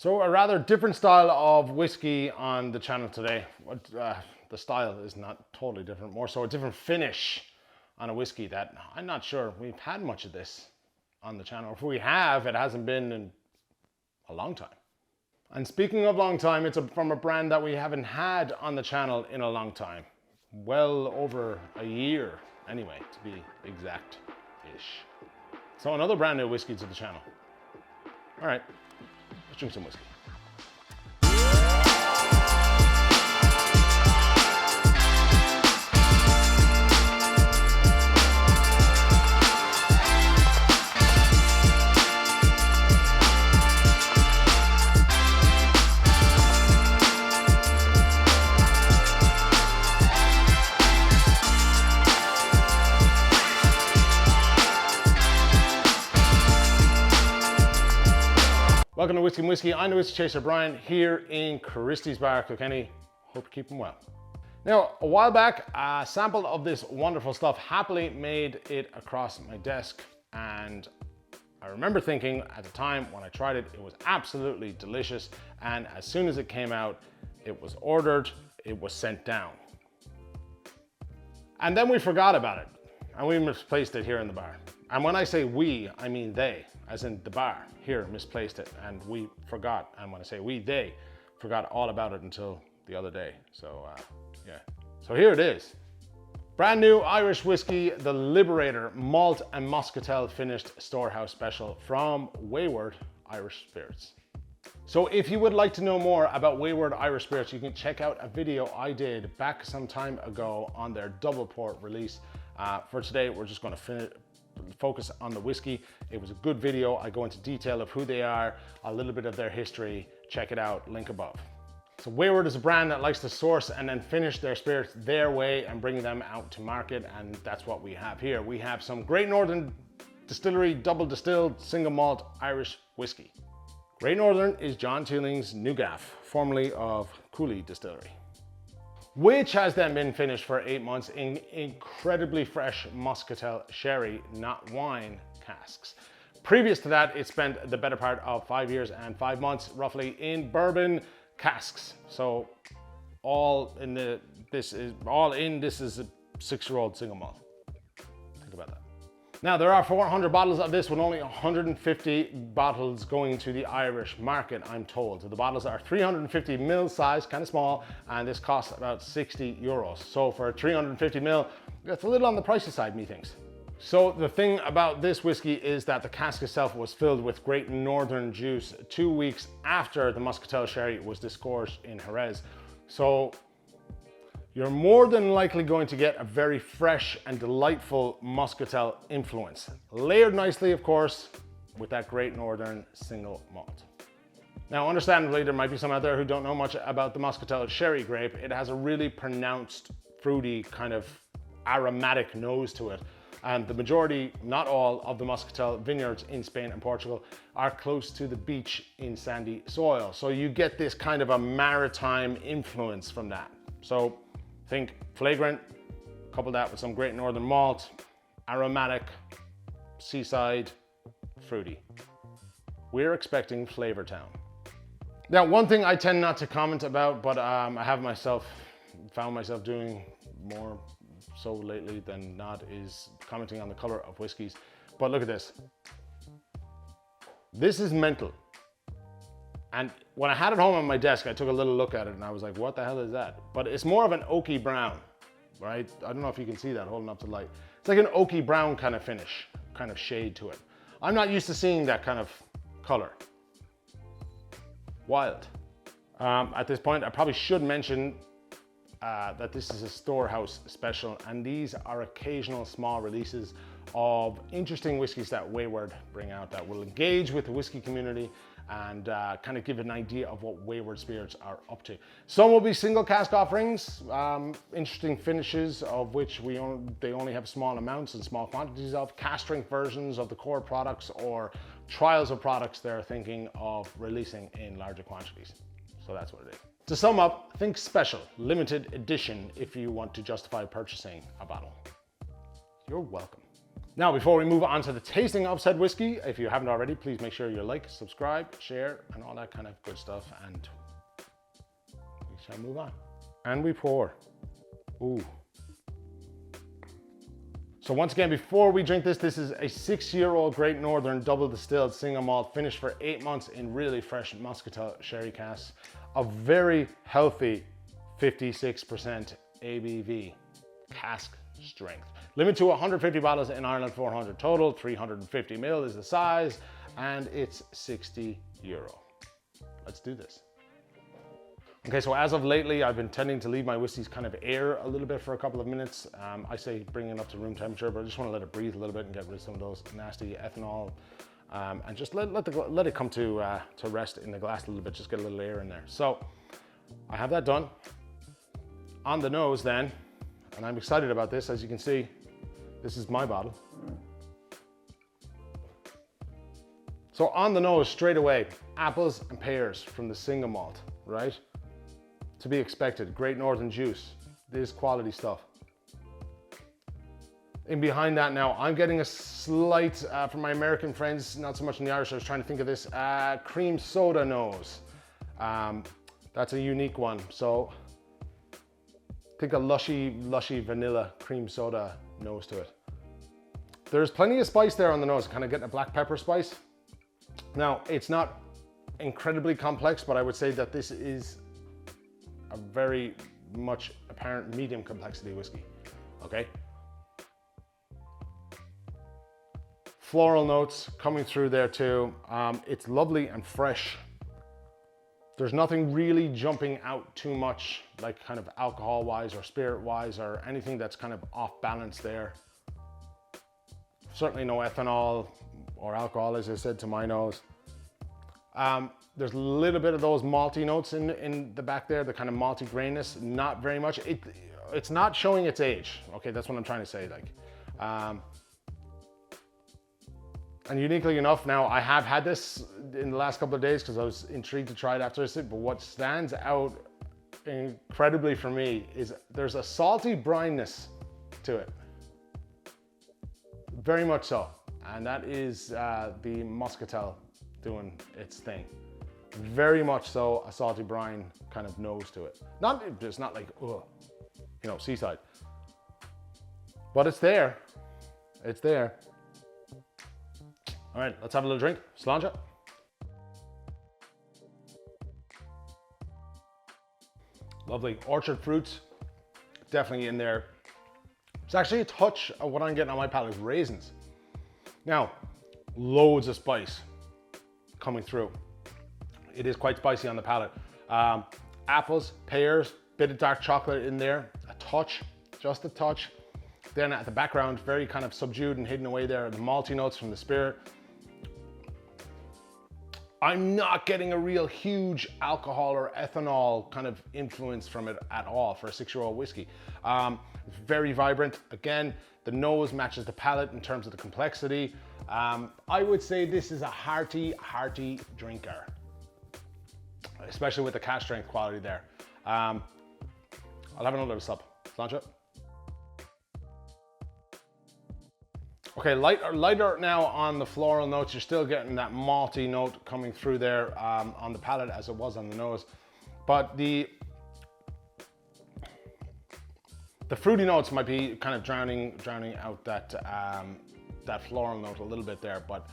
So a rather different style of whiskey on the channel today. The style is not totally different, more so a different finish on a whiskey that I'm not sure we've had much of this on the channel. If we have, it hasn't been in a long time. And speaking of long time, it's from a brand that we haven't had on the channel in a long time. Well over a year, anyway, to be exact-ish. So another brand new whiskey to the channel. All right, let's drink some whiskey. Welcome to Whiskey and Whiskey. I'm the Whiskey Chaser Brian here in Christy's bar, Kilkenny. Hope you're keeping well. Now, a while back, a sample of this wonderful stuff happily made it across my desk, and I remember thinking at the time when I tried it, it was absolutely delicious, and as soon as it came out, it was ordered, it was sent down. And then we forgot about it, and we misplaced it here in the bar. And when I say we, I mean they, as in the bar here misplaced it, and we forgot. And when I say we, they forgot all about it until the other day. So yeah, so here it is. Brand new Irish whiskey, the LIberator Malt and Moscatel finished storehouse special from Wayward Irish Spirits. So if you would like to know more about Wayward Irish Spirits, you can check out a video I did back some time ago on their double port release. For today, we're just going to focus on the whiskey. It was a good video. I go into detail of who they are, a little bit of their history. Check it out, link above. So Wayward is a brand that likes to source and then finish their spirits their way and bring them out to market, and that's what we have here. We have some Great Northern Distillery double distilled single malt Irish whiskey. Great Northern is John Teeling's new gaff, formerly of Cooley Distillery, which has then been finished for 8 months in incredibly fresh Moscatel Sherry, not wine, casks. Previous to that, it spent the better part of 5 years and 5 months roughly in bourbon casks. So this is a 6-year-old single malt. Think about that. Now, there are 400 bottles of this with only 150 bottles going to the Irish market, I'm told. So the bottles are 350 ml size, kind of small, and this costs about 60 euros. So for 350 ml, that's a little on the pricey side, methinks. So the thing about this whiskey is that the cask itself was filled with Great Northern juice 2 weeks after the Moscatel Sherry was disgorged in Jerez. So you're more than likely going to get a very fresh and delightful Moscatel influence. Layered nicely, of course, with that Great Northern single malt. Now, understandably, there might be some out there who don't know much about the Moscatel Sherry grape. It has a really pronounced, fruity, kind of aromatic nose to it. And the majority, not all, of the Moscatel vineyards in Spain and Portugal are close to the beach in sandy soil. So you get this kind of a maritime influence from that. So think flagrant, couple that with some Great Northern malt, aromatic, seaside, fruity. We're expecting Flavor Town. Now, one thing I tend not to comment about, but I have found myself doing more so lately than not, is commenting on the color of whiskeys. But look at this. This is mental. And when I had it home on my desk, I took a little look at it and I was like, what the hell is that? But it's more of an oaky brown, right? I don't know if you can see that holding up to the light. It's like an oaky brown kind of finish, kind of shade to it. I'm not used to seeing that kind of color. Wild. At this point, I probably should mention that this is a storehouse special, and these are occasional small releases of interesting whiskeys that Wayward bring out that will engage with the whiskey community and kind of give an idea of what Wayward Spirits are up to. Some will be single cask offerings, interesting finishes of which they only have small amounts and small quantities of, cask strength versions of the core products, or trials of products they're thinking of releasing in larger quantities. So that's what it is. To sum up, think special, limited edition if you want to justify purchasing a bottle. You're welcome. Now, before we move on to the tasting of said whiskey, if you haven't already, please make sure you like, subscribe, share, and all that kind of good stuff. And we shall move on. And we pour. Ooh. So once again, before we drink this, this is a 6-year-old Great Northern double distilled single malt finished for 8 months in really fresh Moscatel Sherry casks. A very healthy 56% ABV cask strength. Limit to 150 bottles in Ireland, 400 total, 350 ml is the size, and it's €60. Let's do this. Okay, so as of lately, I've been tending to leave my whiskeys kind of air a little bit for a couple of minutes. I say bring it up to room temperature, but I just want to let it breathe a little bit and get rid of some of those nasty ethanol, and just let it come to rest in the glass a little bit, just get a little air in there. So I have that done. On the nose then, and I'm excited about this, as you can see, this is my bottle. So on the nose, straight away, apples and pears from the single malt, right? To be expected, Great Northern juice. This is quality stuff. In behind that now, I'm getting a slight, from my American friends, not so much in the Irish, I was trying to think of this, cream soda nose. That's a unique one. So think a lushy vanilla cream soda nose to it. There's plenty of spice there on the nose, kind of getting a black pepper spice. Now, it's not incredibly complex, but I would say that this is a very much apparent medium complexity whiskey, okay? Floral notes coming through there too. It's lovely and fresh. There's nothing really jumping out too much, like kind of alcohol wise or spirit wise or anything that's kind of off balance there. Certainly no ethanol or alcohol, as I said, to my nose. There's a little bit of those malty notes in the back there, the kind of malty grainness, not very much. It's not showing its age, okay? That's what I'm trying to say, like. And uniquely enough, now I have had this in the last couple of days because I was intrigued to try it after I said, but what stands out incredibly for me is there's a salty brininess to it. Very much so. And that is the Moscatel doing its thing. Very much so a salty brine kind of nose to it. It's not like, ugh, you know, seaside. But it's there. It's there. All right, let's have a little drink. Sláinte. Lovely orchard fruits, definitely in there. It's actually a touch of what I'm getting on my palate is raisins. Now, loads of spice coming through. It is quite spicy on the palate. Apples, pears, bit of dark chocolate in there, a touch, just a touch. Then at the background, very kind of subdued and hidden away there, the malty notes from the spirit. I'm not getting a real huge alcohol or ethanol kind of influence from it at all for a 6-year-old whiskey. Very vibrant. Again, the nose matches the palate in terms of the complexity. I would say this is a hearty drinker, especially with the cask strength quality there. I'll have another sup. Sláinte. Okay, lighter now on the floral notes. You're still getting that malty note coming through there on the palate as it was on the nose. But the fruity notes might be kind of drowning out that floral note a little bit there, but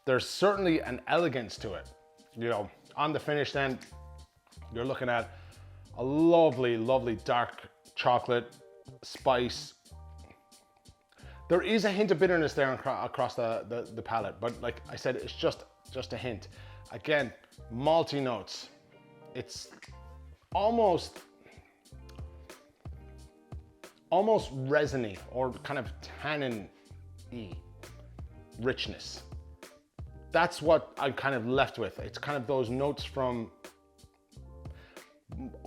there's certainly an elegance to it. You know, on the finish then, you're looking at a lovely dark chocolate spice. There is a hint of bitterness there across the palate, but like I said, it's just a hint. Again, malty notes. It's almost resiny or kind of tannin-y richness. That's what I'm kind of left with. It's kind of those notes from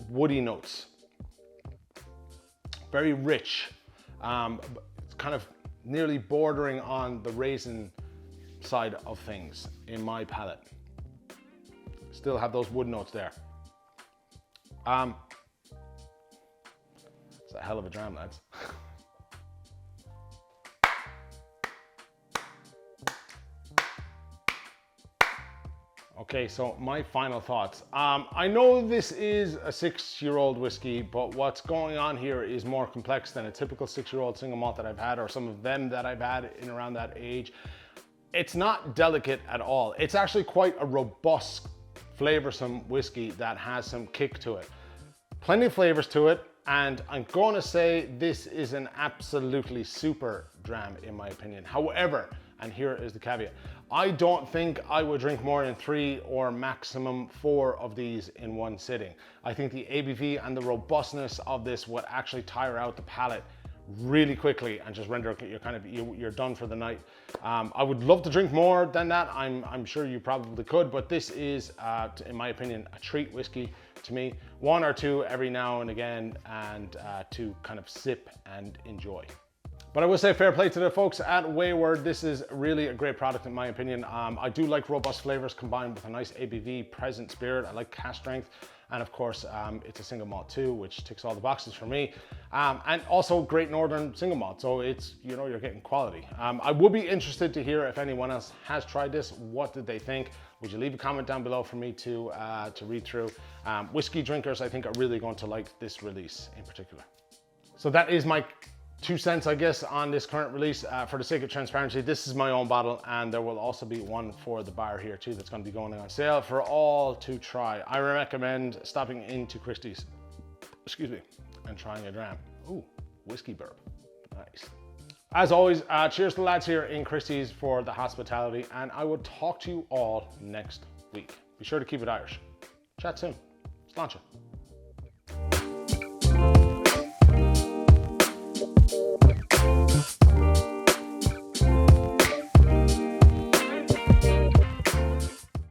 woody notes. Very rich. It's kind of nearly bordering on the raisin side of things in my palate. Still have those wood notes there. It's a hell of a dram, lads. Okay, so my final thoughts. I know this is a 6-year-old whiskey, but what's going on here is more complex than a typical 6-year-old single malt that I've had, or some of them that I've had in around that age. It's not delicate at all. It's actually quite a robust, flavorsome whiskey that has some kick to it. Plenty of flavors to it, and I'm going to say this is an absolutely super dram in my opinion. However, and here is the caveat, I don't think I would drink more than 3 or maximum 4 of these in one sitting. I think the ABV and the robustness of this would actually tire out the palate really quickly and just render you're done for the night. I would love to drink more than that. I'm sure you probably could, but this is, in my opinion, a treat whiskey to me. 1 or 2 every now and again, and to kind of sip and enjoy. But I will say fair play to the folks at Wayward. This is really a great product in my opinion. I do like robust flavors combined with a nice ABV, present spirit. I like cask strength. And of course, it's a single malt too, which ticks all the boxes for me. And also great northern single malt. So it's, you know, you're getting quality. I would be interested to hear if anyone else has tried this. What did they think? Would you leave a comment down below for me to read through? Whiskey drinkers, I think, are really going to like this release in particular. So that is my 2 cents, I guess, on this current release. For the sake of transparency, this is my own bottle, and there will also be one for the bar here too that's going to be going on sale for all to try. I recommend stopping into Christie's, excuse me, and trying a dram. Ooh, whiskey burp, nice. As always, cheers to the lads here in Christie's for the hospitality, and I will talk to you all next week. Be sure to keep it Irish. Chat soon. Sláinte.